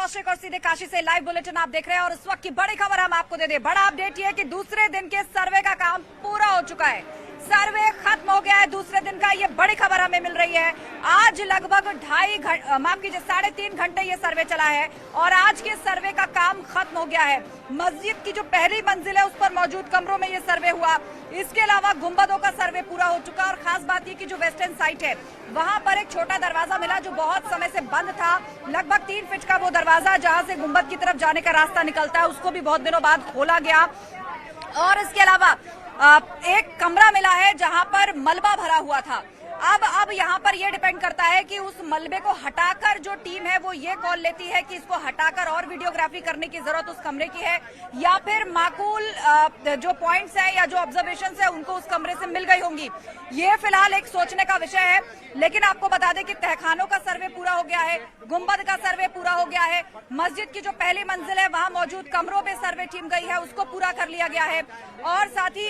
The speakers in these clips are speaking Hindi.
कौशिक और सीधे काशी से लाइव बुलेटिन आप देख रहे हैं और इस वक्त की बड़ी खबर हम आपको दे दें। बड़ा अपडेट ये है कि दूसरे दिन के सर्वे का काम पूरा हो चुका है। सर्वे खत्म हो गया है दूसरे दिन का, ये बड़ी खबर हमें मिल रही है। आज लगभग 3.5 घंटे ये सर्वे चला है और आज के सर्वे का काम खत्म हो गया है। मस्जिद की जो पहली मंजिल है उस पर मौजूद कमरों में ये सर्वे हुआ। इसके अलावा गुंबदों का सर्वे पूरा हो चुका और खास बात ये कि जो वेस्टर्न साइट है वहां पर एक छोटा दरवाजा मिला जो बहुत समय से बंद था। लगभग 3 फीट का वो दरवाजा जहां से गुंबद की तरफ जाने का रास्ता निकलता है उसको भी बहुत दिनों बाद खोला गया। और इसके अलावा एक कमरा मिला है जहां पर मलबा भरा हुआ था। अब यहाँ पर ये डिपेंड करता है कि उस मलबे को हटाकर जो टीम है वो ये कॉल लेती है कि इसको हटाकर और वीडियोग्राफी करने की जरूरत उस कमरे की है या फिर माकूल जो पॉइंट्स हैं या जो ऑब्जर्वेशंस है उनको उस कमरे से मिल गई होंगी। ये फिलहाल एक सोचने का विषय है। लेकिन आपको बता दें कि तहखानों का सर्वे पूरा हो गया है, गुंबद का सर्वे पूरा हो गया है, मस्जिद की जो पहली मंजिल है वहां मौजूद कमरों पे सर्वे टीम गई है उसको पूरा कर लिया गया है। और साथ ही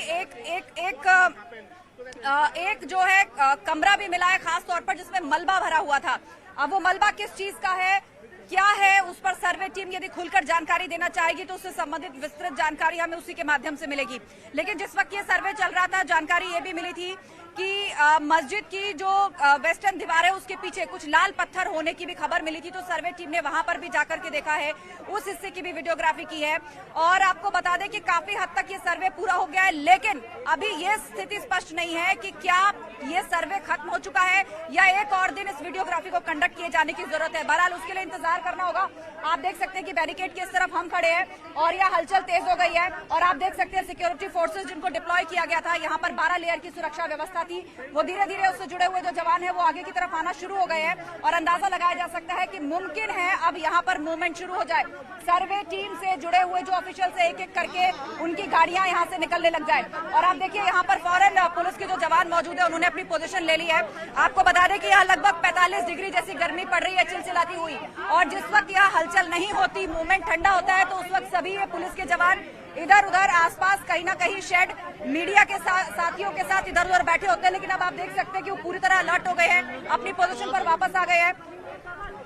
एक जो है कमरा भी मिला है खास तौर पर जिसमें मलबा भरा हुआ था। अब वो मलबा किस चीज का है क्या है उस पर सर्वे टीम यदि खुलकर जानकारी देना चाहेगी तो उससे संबंधित विस्तृत जानकारी हमें उसी के माध्यम से मिलेगी। लेकिन जिस वक्त ये सर्वे चल रहा था जानकारी ये भी मिली थी कि मस्जिद की जो वेस्टर्न दीवार है उसके पीछे कुछ लाल पत्थर होने की भी खबर मिली थी। तो सर्वे टीम ने वहां पर भी जाकर के देखा है, उस हिस्से की भी वीडियोग्राफी की है। और आपको बता दें कि काफी हद तक ये सर्वे पूरा हो गया है लेकिन अभी ये स्थिति स्पष्ट नहीं है कि क्या ये सर्वे खत्म हो चुका है या एक और दिन इस वीडियोग्राफी को कंडक्ट किए जाने की जरूरत है। बहरहाल उसके लिए इंतजार करना होगा। आप देख सकते हैं कि बैरिकेड की इस तरफ हम खड़े हैं और यह हलचल तेज हो गई है और आप देख सकते हैं सिक्योरिटी फोर्सेज जिनको डिप्लॉय किया गया था, यहाँ पर 12 लेयर की सुरक्षा व्यवस्था थी, वो धीरे धीरे उससे जुड़े हुए जो जवान है वो आगे की तरफ आना शुरू हो गए हैं और अंदाजा लगाया जा सकता है कि मुमकिन है अब यहाँ पर मूवमेंट शुरू हो जाए। सर्वे टीम से जुड़े हुए जो ऑफिशियल एक एक करके उनकी गाड़ियां यहाँ से निकलने लग जाए। और आप देखिए यहाँ पर फौरन पुलिस के जो जवान मौजूद है उन्होंने अपनी पोजीशन ले ली है। आपको बता दें कि यहाँ लगभग 45 डिग्री जैसी गर्मी पड़ रही है चिलचिलाती हुई और जिस वक्त यहाँ हलचल नहीं होती, मूवमेंट ठंडा होता है तो उस वक्त सभी पुलिस के जवान इधर उधर आसपास कहीं ना कहीं शेड मीडिया के साथियों के साथ इधर उधर बैठे होते हैं। लेकिन अब आप देख सकते हैं कि वो पूरी तरह अलर्ट हो गए हैं, अपनी पोजीशन पर वापस आ गए हैं।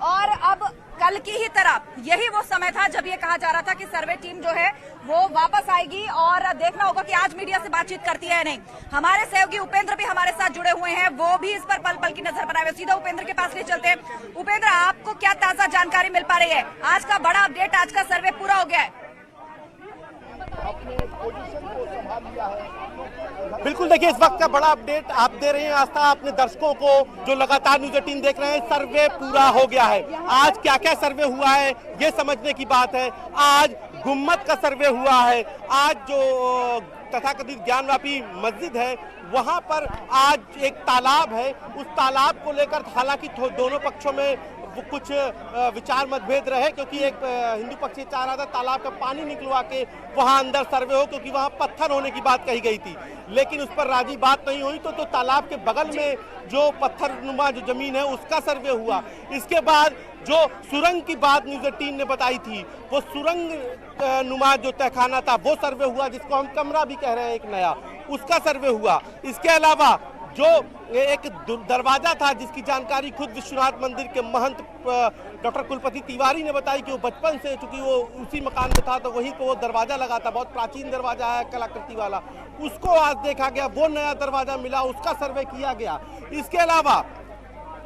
और अब कल की ही तरह यही वो समय था जब ये कहा जा रहा था कि सर्वे टीम जो है वो वापस आएगी और देखना होगा कि आज मीडिया से बातचीत करती है या नहीं। हमारे सहयोगी उपेंद्र भी हमारे साथ जुड़े हुए हैं, वो भी इस पर पल पल की नजर बनाए हुए। सीधा उपेंद्र के पास ले चलते हैं। उपेंद्र, आपको क्या ताजा जानकारी मिल पा रही है? आज का बड़ा अपडेट, आज का सर्वे पूरा हो गया है। अपने पोजीशन को संभाल लिया है। बिल्कुल, देखिए इस वक्त का बड़ा अपडेट आप दे रहे हैं आस्था अपने दर्शकों को जो लगातार न्यूज 18 देख रहे हैं। सर्वे पूरा हो गया है। आज क्या क्या सर्वे हुआ है ये समझने की बात है। आज गुम्मद का सर्वे हुआ है। आज जो तथाकथित ज्ञानवापी मस्जिद है वहां पर आज एक तालाब है, उस तालाब को लेकर हालांकि दोनों पक्षों में कुछ विचार मतभेद रहे क्योंकि एक हिंदू पक्ष ये चाह रहा था तालाब का पानी निकलवा के वहां अंदर सर्वे हो क्योंकि वहां पत्थर होने की बात कही गई थी, लेकिन उस पर राजी बात नहीं हुई तो तालाब के बगल में जो पत्थरनुमा जो जमीन है उसका सर्वे हुआ। इसके बाद जो सुरंग की बात न्यूज 18 ने बताई थी वो सुरंग नुमा जो तहखाना था वो सर्वे हुआ, जिसको हम कमरा भी कह रहे हैं एक नया, उसका सर्वे हुआ। इसके अलावा जो एक दरवाजा था जिसकी जानकारी खुद विश्वनाथ मंदिर के महंत डॉक्टर कुलपति तिवारी ने बताई कि वो बचपन से चूंकि वो उसी मकान में था तो वहीं पे वो दरवाजा लगा था, बहुत प्राचीन दरवाजा है कलाकृति वाला, उसको आज देखा गया, वो नया दरवाजा मिला, उसका सर्वे किया गया। इसके अलावा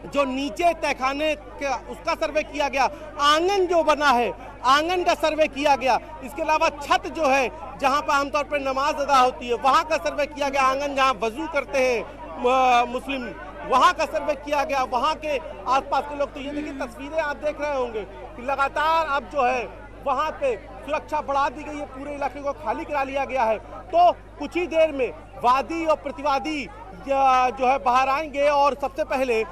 जो नीचे तहखाने का उसका सर्वे किया गया, आंगन जो बना है आंगन का सर्वे किया गया। इसके अलावा छत जो है जहां पर आमतौर पर नमाज अदा होती है वहां का सर्वे किया गया, आंगन जहां वजू करते हैं मुस्लिम वहां का सर्वे किया गया। वहां के आसपास के लोग, तो ये देखिए तस्वीरें आप देख रहे होंगे कि लगातार अब जो है वहां पे सुरक्षा बढ़ा दी गई है, पूरे इलाके को खाली करा लिया गया है। तो कुछ ही देर में वादी और प्रतिवादी जो है बाहर आएंगे और सबसे पहले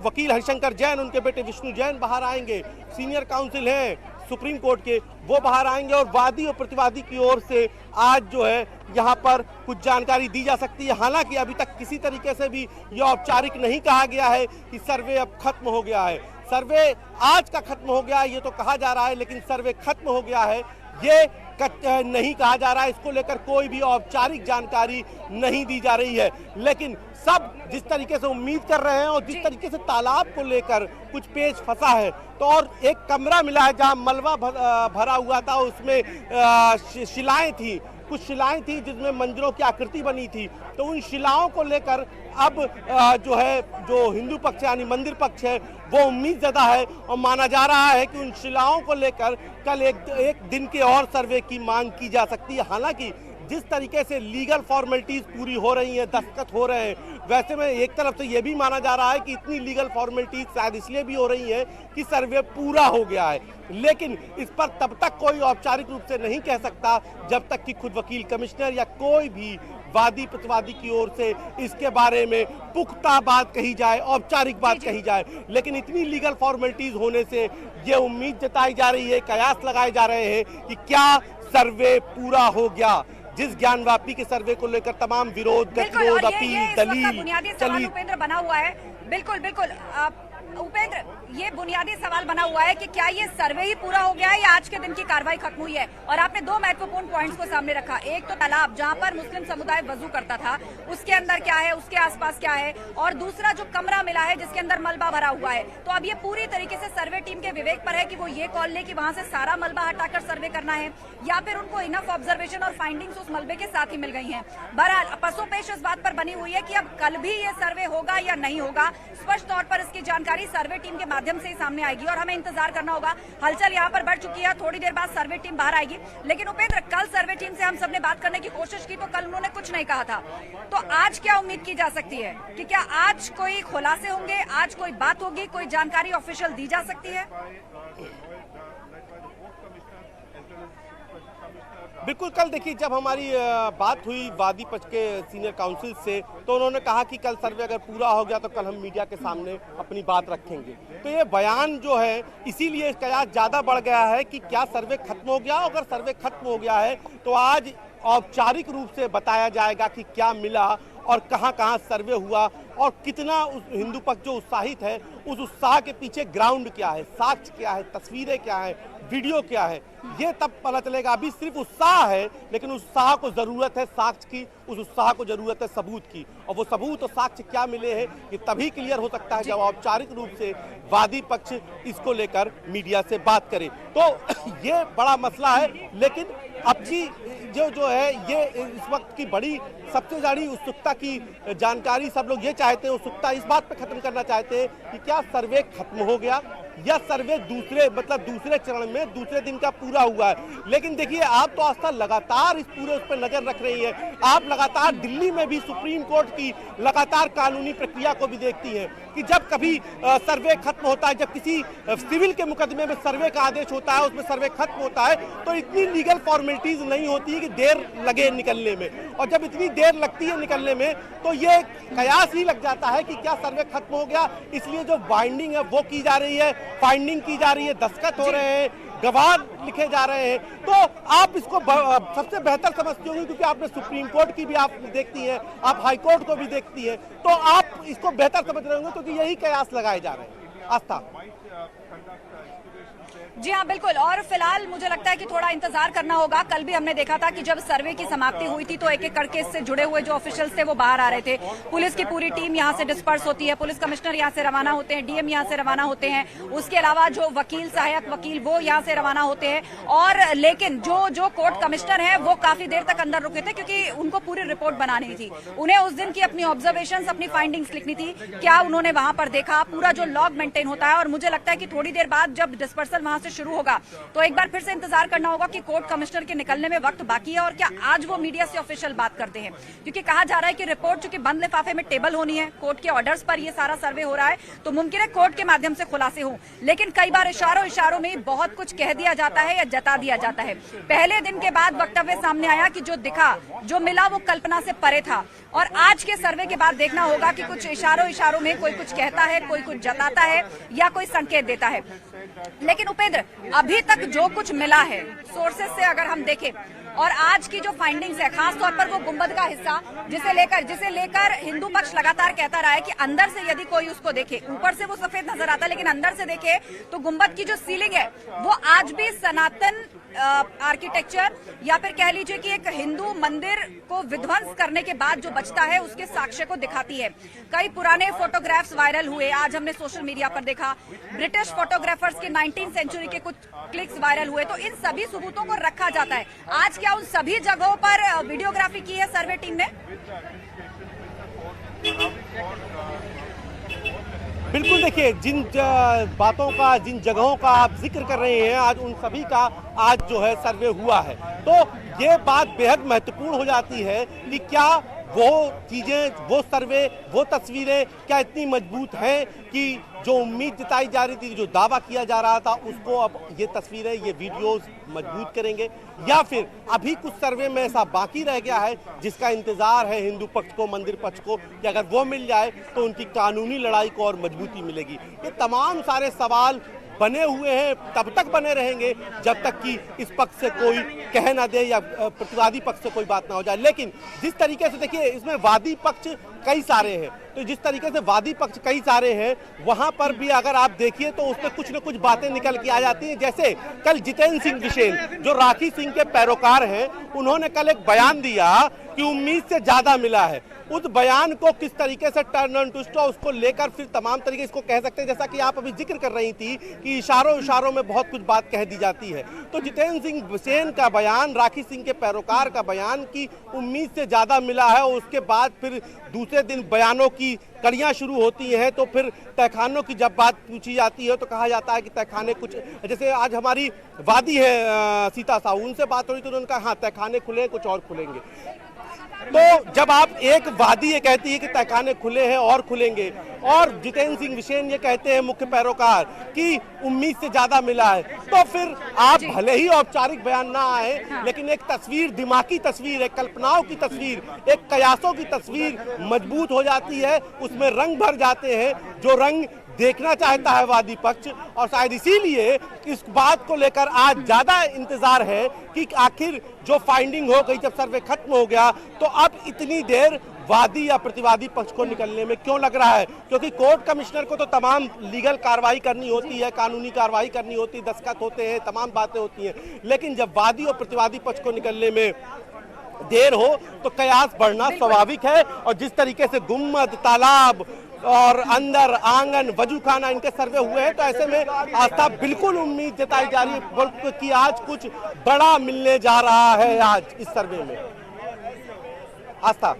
वकील हरिशंकर जैन, उनके बेटे विष्णु जैन बाहर आएंगे, सीनियर काउंसिल हैं सुप्रीम कोर्ट के, वो बाहर आएंगे और वादी और प्रतिवादी की ओर से आज जो है यहाँ पर कुछ जानकारी दी जा सकती है। हालांकि अभी तक किसी तरीके से भी यह औपचारिक नहीं कहा गया है कि सर्वे अब खत्म हो गया है। सर्वे आज का खत्म हो गया ये तो कहा जा रहा है, लेकिन सर्वे खत्म हो गया है ये नहीं कहा जा रहा है, इसको लेकर कोई भी औपचारिक जानकारी नहीं दी जा रही है। लेकिन सब जिस तरीके से उम्मीद कर रहे हैं और जिस तरीके से तालाब को लेकर कुछ पेच फंसा है, तो और एक कमरा मिला है जहां मलबा भरा हुआ था, उसमें शिलाएं थी, कुछ शिलाएं थी जिसमें मंदिरों की आकृति बनी थी। तो उन शिलाओं को लेकर अब जो है, जो हिंदू पक्ष यानी मंदिर पक्ष है, वो उम्मीद ज़्यादा है और माना जा रहा है कि उन शिलाओं को लेकर कल एक दिन के और सर्वे की मांग की जा सकती है। हालांकि जिस तरीके से लीगल फॉर्मेलिटीज पूरी हो रही हैं, दस्तखत हो रहे हैं, वैसे में एक तरफ से ये भी माना जा रहा है कि इतनी लीगल फॉर्मेलिटीज शायद इसलिए भी हो रही हैं कि सर्वे पूरा हो गया है। लेकिन इस पर तब तक कोई औपचारिक रूप से नहीं कह सकता जब तक कि खुद वकील कमिश्नर या कोई भी वादी प्रतिवादी की ओर से इसके बारे में पुख्ता बात कही जाए, औपचारिक बात कही जाए। लेकिन इतनी लीगल फॉर्मेलिटीज होने से ये उम्मीद जताई जा रही है, कयास लगाए जा रहे हैं कि क्या सर्वे पूरा हो गया। जिस ज्ञानवापी के सर्वे को लेकर तमाम विरोध, गतिरोध, अपील, दलील बुनियादी सवाल उपेंद्र बना हुआ है। बिल्कुल बिल्कुल उपेंद्र, ये बुनियादी सवाल बना हुआ है कि क्या ये सर्वे ही पूरा हो गया है या आज के दिन की कार्रवाई खत्म हुई है। और आपने दो महत्वपूर्ण पॉइंट्स को सामने रखा, एक तो तालाब जहां पर मुस्लिम समुदाय वजू करता था, उसके अंदर क्या है, उसके आसपास क्या है, और दूसरा जो कमरा मिला है जिसके अंदर मलबा भरा हुआ है। तो अब ये पूरी तरीके से सर्वे टीम के विवेक पर है कि वो ये कॉल ले कि वहां से सारा मलबा हटाकर सर्वे करना है या फिर उनको इनफ ऑब्जर्वेशन और फाइंडिंग्स उस मलबे के साथ ही मिल गई हैं। बहरहाल पसोपेश इस बात पर बनी हुई है कि अब कल भी ये सर्वे होगा या नहीं होगा, स्पष्ट तौर पर इसकी जानकारी सर्वे टीम के माध्यम से ही सामने आएगी और हमें इंतजार करना होगा। हलचल यहाँ पर बढ़ चुकी है, थोड़ी देर बाद सर्वे टीम बाहर आएगी। लेकिन उपेंद्र, कल सर्वे टीम से हम सबने बात करने की कोशिश की तो कल उन्होंने कुछ नहीं कहा था। तो आज क्या उम्मीद की जा सकती है कि क्या आज कोई खुलासे होंगे, आज कोई बात होगी, कोई जानकारी ऑफिशियल दी जा सकती है? बिल्कुल, कल देखिए जब हमारी बात हुई वादी पक्ष के सीनियर काउंसिल से, तो उन्होंने कहा कि कल सर्वे अगर पूरा हो गया तो कल हम मीडिया के सामने अपनी बात रखेंगे। तो ये बयान जो है, इसीलिए इसका कयास ज़्यादा बढ़ गया है कि क्या सर्वे खत्म हो गया। अगर सर्वे खत्म हो गया है तो आज औपचारिक रूप से बताया जाएगा कि क्या मिला और कहां कहां सर्वे हुआ और कितना उस हिंदू पक्ष जो उत्साहित है, उस उत्साह के पीछे ग्राउंड क्या है, साक्ष्य क्या है, तस्वीरें क्या है, वीडियो क्या है, ये तब पता चलेगा। अभी सिर्फ उत्साह है, लेकिन उस उत्साह को जरूरत है साक्ष्य की, उस उत्साह को जरूरत है सबूत की, और वो सबूत और साक्ष्य क्या मिले हैं ये तभी क्लियर हो सकता है जब औपचारिक रूप से वादी पक्ष इसको लेकर मीडिया से बात करे। तो ये बड़ा मसला है। लेकिन अब की जो है, ये इस वक्त की बड़ी सबसे बड़ी उत्सुकता की जानकारी सब लोग ये चाहते हैं, उत्सुकता इस बात पे खत्म करना चाहते हैं कि क्या सर्वे खत्म हो गया या सर्वे दूसरे चरण में दूसरे दिन का पूरा हुआ है। लेकिन देखिए, आप तो आस्था लगातार इस पूरे उस पर नजर रख रही है। आप लगातार दिल्ली में भी सुप्रीम कोर्ट की लगातार कानूनी प्रक्रिया को भी देखती हैं कि जब कभी सर्वे खत्म होता है, जब किसी सिविल के मुकदमे में सर्वे का आदेश होता है, उसमें सर्वे खत्म होता है, तो इतनी लीगल फॉर्मेलिटीज नहीं होती है कि देर लगे निकलने में। और जब इतनी देर लगती है निकलने में, तो ये कयास ही लग जाता है कि क्या सर्वे खत्म हो गया। इसलिए जो बाइंडिंग है वो की जा रही है, फाइंडिंग की जा रही है, दस्तखत हो रहे हैं, गवाह लिखे जा रहे हैं। तो आप इसको सबसे बेहतर समझती होंगी क्योंकि आपने सुप्रीम कोर्ट की भी आप देखती हैं, आप हाई कोर्ट को भी देखती हैं, तो आप इसको बेहतर समझ रहे होंगे क्योंकि यही कयास लगाए जा रहे हैं। आस्था। जी हाँ, बिल्कुल। और फिलहाल मुझे लगता है कि थोड़ा इंतजार करना होगा। कल भी हमने देखा था कि जब सर्वे की समाप्ति हुई थी तो एक एक करके इससे जुड़े हुए जो ऑफिशियल्स थे वो बाहर आ रहे थे। पुलिस की पूरी टीम यहाँ से डिस्पर्स होती है, पुलिस कमिश्नर यहाँ से रवाना होते हैं, डीएम यहाँ से रवाना होते हैं, उसके अलावा जो वकील, सहायक वकील, वो यहाँ से रवाना होते हैं। और लेकिन जो कोर्ट कमिश्नर है वो काफी देर तक अंदर रुके थे क्योंकि उनको पूरी रिपोर्ट बनानी थी। उन्हें उस दिन की अपनी ऑब्जर्वेशन, अपनी फाइंडिंग्स लिखनी थी, क्या उन्होंने वहां पर देखा, पूरा जो लॉग मेंटेन होता है। और मुझे लगता है कि थोड़ी देर बाद जब डिस्पर्सल वहां से शुरू होगा तो एक बार फिर से इंतजार करना होगा कि कोर्ट कमिश्नर के निकलने में वक्त बाकी है और क्या आज वो मीडिया से ऑफिशियल बात करते हैं। क्योंकि कहा जा रहा है कि रिपोर्ट चूंकि बंद लिफाफे में टेबल होनी है, कोर्ट के ऑर्डर्स पर ये सारा सर्वे हो रहा है, तो मुमकिन है कोर्ट के माध्यम से खुलासे हों। लेकिन कई बार इशारों में बहुत कुछ कह दिया जाता है या जता दिया जाता है। पहले दिन के बाद वक्तव्य सामने आया कि जो दिखा, जो मिला, वो कल्पना से परे था। और आज के सर्वे के बाद देखना होगा कि कुछ इशारों में कोई कुछ कहता है, कोई कुछ जताता है या कोई संकेत देता है। लेकिन उपेंद्र, अभी तक जो कुछ मिला है सोर्सेस से अगर हम देखें और आज की जो फाइंडिंग्स है, खासतौर पर वो गुंबद का हिस्सा जिसे लेकर हिंदू पक्ष लगातार कहता रहा है कि अंदर से यदि कोई उसको देखे, ऊपर से वो सफेद नजर आता है लेकिन अंदर से देखे तो गुंबद की जो सीलिंग है वो आज भी सनातन आर्किटेक्चर या फिर कह लीजिए कि एक हिंदू मंदिर को विध्वंस करने के बाद जो बचता है उसके साक्ष्य को दिखाती है। कई पुराने फोटोग्राफ्स वायरल हुए, आज हमने सोशल मीडिया पर देखा। ब्रिटिश फोटोग्राफर्स के 19वीं सेंचुरी के कुछ क्लिक्स वायरल हुए। तो इन सभी सबूतों को रखा जाता है। आज क्या उन सभी जगहों पर वीडियोग्राफी की है सर्वे टीम ने? बिल्कुल, देखिए जिन बातों का, जिन जगहों का आप जिक्र कर रहे हैं, आज उन सभी का आज जो है सर्वे हुआ है। तो ये बात बेहद महत्वपूर्ण हो जाती है कि क्या वो चीजें, वो सर्वे, वो तस्वीरें क्या इतनी मजबूत हैं कि जो उम्मीद जताई जा रही थी, जो दावा किया जा रहा था, उसको अब ये तस्वीरें, ये वीडियोस मजबूत करेंगे, या फिर अभी कुछ सर्वे में ऐसा बाकी रह गया है जिसका इंतजार है हिंदू पक्ष को, मंदिर पक्ष को, कि अगर वो मिल जाए तो उनकी कानूनी लड़ाई को और मजबूती मिलेगी। ये तमाम सारे सवाल बने हुए हैं, तब तक बने रहेंगे जब तक कि इस पक्ष से कोई कह ना दे या प्रतिवादी पक्ष से कोई बात ना हो जाए। लेकिन जिस तरीके से, देखिए इसमें वादी पक्ष कई सारे हैं, तो जिस तरीके से वादी पक्ष कई सारे हैं, वहां पर भी अगर आप देखिए तो उसमें कुछ न कुछ बातें निकल के आ जाती हैं। जैसे कल जितेंद्र सिंह बिसेन, जो राखी सिंह के पैरोकार हैं, उन्होंने कल एक बयान दिया कि उम्मीद से ज्यादा मिला है। उस बयान को किस तरीके से टर्न एंड ट्विस्ट हुआ, उसको लेकर फिर तमाम तरीके इसको कह सकते हैं, जैसा कि आप अभी जिक्र कर रही थी कि इशारों में बहुत कुछ बात कह दी जाती है। तो जितेंद्र सिंह बिसेन का बयान, राखी सिंह के पैरोकार का बयान की उम्मीद से ज्यादा मिला है, और उसके बाद फिर दूसरे दिन बयानों की कड़ियां शुरू होती हैं। तो फिर तहखानों की जब बात पूछी जाती है तो कहा जाता है कि तहखाने कुछ, जैसे आज हमारी वादी है सीता साहू, उनसे बात हो रही तो उन्होंने कहा हाँ तहखाने खुले, कुछ और खुलेंगे। तो जब आप एक वादी ये कहती है कि तहखाने खुले हैं और खुलेंगे, और जितेंद्र सिंह बिसेन ये कहते हैं मुख्य पैरोकार कि उम्मीद से ज्यादा मिला है, तो फिर आप भले ही औपचारिक बयान ना आए, लेकिन एक तस्वीर, दिमागी तस्वीर, एक कल्पनाओं की तस्वीर, एक कयासों की तस्वीर मजबूत हो जाती है, उसमें रंग भर जाते हैं, जो रंग देखना चाहता है वादी पक्ष। और शायद इसीलिए इस बात को लेकर आज ज्यादा इंतजार है कि आखिर जो फाइंडिंग हो गई, जब सर्वे खत्म हो गया, तो अब इतनी देर वादी या प्रतिवादी पक्ष को निकलने में क्यों लग रहा है? क्योंकि कोर्ट कमिश्नर को तो तमाम लीगल कार्रवाई करनी होती है, कानूनी कार्रवाई करनी होती है, दस्तखत होते हैं, तमाम बातें होती हैं, लेकिन जब वादी और प्रतिवादी पक्ष को निकलने में देर हो तो कयास बढ़ना स्वाभाविक है। और जिस तरीके से गुम्मद, तालाब और अंदर आंगन, वजूखाना, इनके सर्वे हुए हैं, तो ऐसे में आस्था बिल्कुल उम्मीद जताई जा रही है कि आज कुछ बड़ा मिलने जा रहा है आज इस सर्वे में। आस्था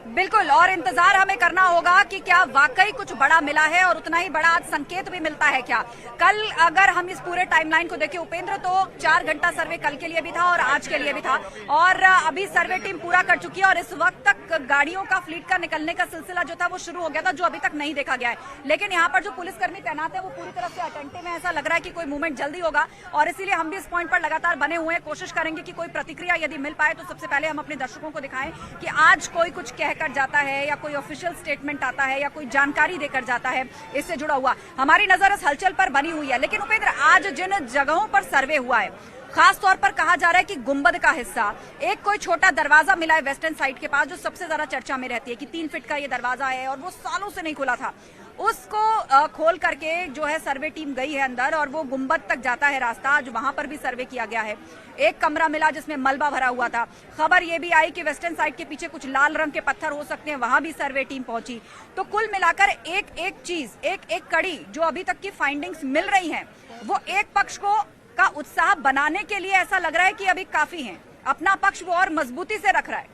बिल्कुल, और इंतजार हमें करना होगा कि क्या वाकई कुछ बड़ा मिला है, और उतना ही बड़ा आज संकेत भी मिलता है क्या। कल अगर हम इस पूरे टाइमलाइन को देखें उपेंद्र, तो 4 घंटा सर्वे कल के लिए भी था और आज के लिए भी था, और अभी सर्वे टीम पूरा कर चुकी है, और इस वक्त तक गाड़ियों का, फ्लीट का निकलने का सिलसिला जो था वो शुरू हो गया था, जो अभी तक नहीं देखा गया है। लेकिन यहाँ पर जो पुलिसकर्मी तैनात है वो पूरी तरह से अटेंटिव है, ऐसा लग रहा है कि कोई मूवमेंट जल्दी होगा, और इसीलिए हम भी इस पॉइंट पर लगातार बने हुए हैं। कोशिश करेंगे कि कोई प्रतिक्रिया यदि मिल पाए तो सबसे पहले हम अपने दर्शकों को दिखाएं कि आज कोई कुछ कहकर जाता है, या कोई ऑफिशियल स्टेटमेंट आता है, या कोई जानकारी देकर जाता है इससे जुड़ा हुआ। हमारी नजर इस हलचल पर बनी हुई है। लेकिन उपेंद्र, आज जिन जगहों पर सर्वे हुआ है, खास तौर पर कहा जा रहा है कि गुंबद का हिस्सा, एक कोई छोटा दरवाजा मिला है वेस्टर्न साइड के पास, जो सबसे ज्यादा चर्चा में रहती है कि 3 फीट का ये दरवाजा है और वो सालों से नहीं खुला था। उसको खोल करके जो है सर्वे टीम गई है अंदर, और वो गुंबद तक जाता है रास्ता, आज वहां पर भी सर्वे किया गया है। एक कमरा मिला जिसमें मलबा भरा हुआ था। खबर ये भी आई कि वेस्टर्न साइड के पीछे कुछ लाल रंग के पत्थर हो सकते हैं, वहां भी सर्वे टीम पहुंची। तो कुल मिलाकर एक चीज, एक कड़ी जो अभी तक की फाइंडिंग्स मिल रही है, वो एक पक्ष को का उत्साह बनाने के लिए ऐसा लग रहा है कि अभी काफी है। अपना पक्ष वो और मजबूती से रख रहा है,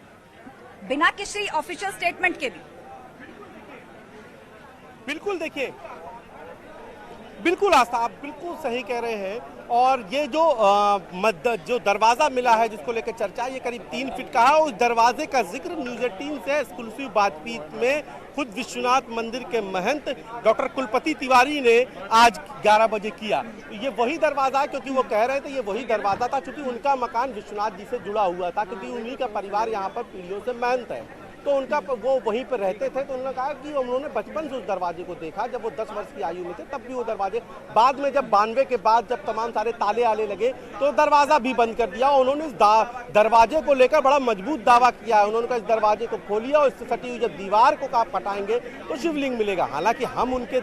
बिना किसी ऑफिशियल स्टेटमेंट के भी। बिल्कुल, देखिए बिल्कुल आस्था, आप बिल्कुल सही कह रहे हैं। और ये जो दरवाजा मिला है जिसको लेकर चर्चा, ये करीब 3 फीट का है। उस दरवाजे का जिक्र न्यूज़ 18 से एक्सक्लूसिव बातचीत में खुद विश्वनाथ मंदिर के महंत डॉक्टर कुलपति तिवारी ने आज 11 बजे किया। ये वही दरवाजा है, क्योंकि वो कह रहे थे ये वही दरवाजा था, क्योंकि उनका मकान विश्वनाथ जी से जुड़ा हुआ था, क्योंकि उन्हीं का परिवार यहाँ पर पीढ़ियों से महंत है, तो उनका वो वहीं पर रहते थे। तो उन्होंने कहा कि उन्होंने बचपन से उस दरवाजे को देखा, जब वो 10 वर्ष की आयु में थे तब भी वो दरवाजे, बाद में जब 92 के बाद जब तमाम सारे ताले आले लगे तो दरवाजा भी बंद कर दिया। उन्होंने इस दरवाजे को लेकर बड़ा मजबूत दावा किया है। उन्होंने कहा इस दरवाजे को खोलिए और इससे सटी हुई जब दीवार को आप हटाएंगे तो शिवलिंग मिलेगा। हालांकि हम उनके